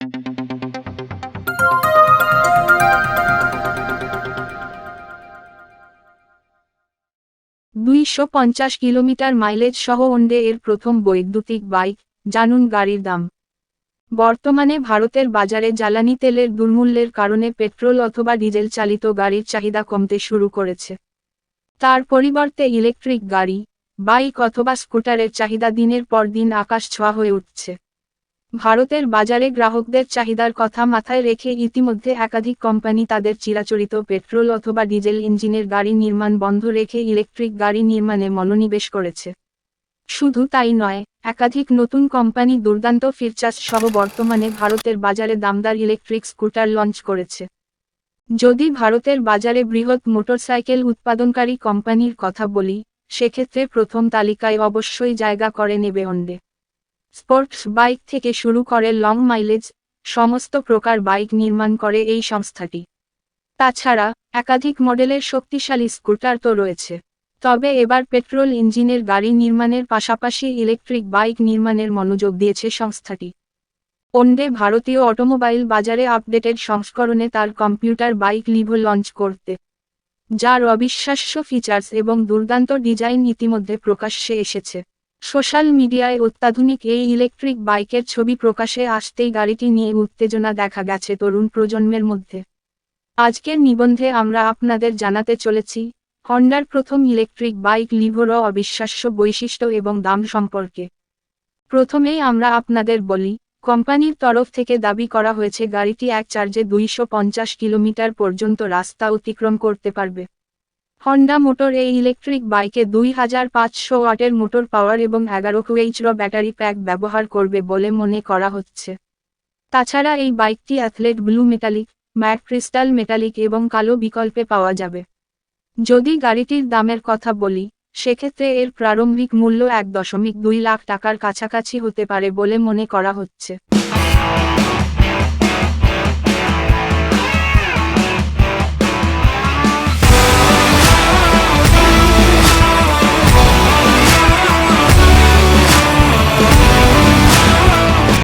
250 kilometre mileage সহ ওনডে এর প্রথম বৈদ্যুতিক বাইক। জানুন গাড়ির দাম। বর্তমানে ভারতের বাজারে জ্বালানি তেলের দুর্মূল্যের কারণে পেট্রোল অথবা ডিজেল চালিত গাড়ির চাহিদা কমতে শুরু করেছে। তার পরিবর্তে ইলেকট্রিক গাড়ি, বাইক অথবা স্কুটারের চাহিদা দিনের পর দিন আকাশ ছোঁয়া হয়ে উঠছে। ভারতের বাজারে গ্রাহকদের চাহিদার কথা মাথায় রেখে ইতিমধ্যে একাধিক কোম্পানি তাদের চিরাচরিত পেট্রোল অথবা ডিজেল ইঞ্জিনের গাড়ি নির্মাণ বন্ধ রেখে ইলেকট্রিক গাড়ি নির্মাণে মনোনিবেশ করেছে। শুধু তাই নয়, একাধিক নতুন কোম্পানি দুর্দান্ত ফিচার্স সহ বর্তমানে ভারতের বাজারে দামদার ইলেকট্রিক স্কুটার লঞ্চ করেছে। যদি ভারতের বাজারে বৃহৎ মোটরসাইকেল উৎপাদনকারী কোম্পানির কথা বলি, সেক্ষেত্রে প্রথম তালিকায় অবশ্যই জায়গা করে নেবে হোন্ডা। স্পোর্টস বাইক থেকে শুরু করে লং মাইলেজ সমস্ত প্রকার বাইক নির্মাণ করে এই সংস্থাটি। তাছাড়া একাধিক মডেলের শক্তিশালী স্কুটার তো রয়েছে। তবে এবার পেট্রোল ইঞ্জিনের গাড়ি নির্মাণের পাশাপাশি ইলেকট্রিক বাইক নির্মাণের মনোযোগ দিয়েছে সংস্থাটি। হোন্ডা ভারতীয় অটোমোবাইল বাজারে আপডেটেড সংস্করণে তার কম্পিউটার বাইক লিভো লঞ্চ করতে, যার অবিশ্বাস্য ফিচার্স এবং দুর্দান্ত ডিজাইন ইতিমধ্যে প্রকাশ্যে এসেছে। সোশ্যাল মিডিয়ায় অত্যাধুনিক এই ইলেকট্রিক বাইকের ছবি প্রকাশে আসতেই গাড়িটি নিয়ে উত্তেজনা দেখা গেছে তরুণ প্রজন্মের মধ্যে। আজকের নিবন্ধে আমরা আপনাদের জানাতে চলেছি হন্ডার প্রথম ইলেকট্রিক বাইক লিভোর অবিশ্বাস্য বৈশিষ্ট্য এবং দাম সম্পর্কে। প্রথমেই আমরা আপনাদের বলি, কোম্পানির তরফ থেকে দাবি করা হয়েছে গাড়িটি এক চার্জে 250 কিলোমিটার পর্যন্ত রাস্তা অতিক্রম করতে পারবে। হন্ডা মোটর এই ইলেকট্রিক বাইকে 2500 ওয়াটের মোটর পাওয়ার এবং 11 kWh ব্যাটারি প্যাক ব্যবহার করবে বলে মনে করা হচ্ছে। তাছাড়া এই বাইকটি athlete blue metallic, matte crystal metallic এবং কালো বিকল্পে পাওয়া যাবে। যদি গাড়িটির দামের কথা বলি, সেক্ষেত্রে এর প্রারম্ভিক মূল্য 1.2 লাখ টাকার কাছাকাছি হতে পারে বলে মনে করা হচ্ছে।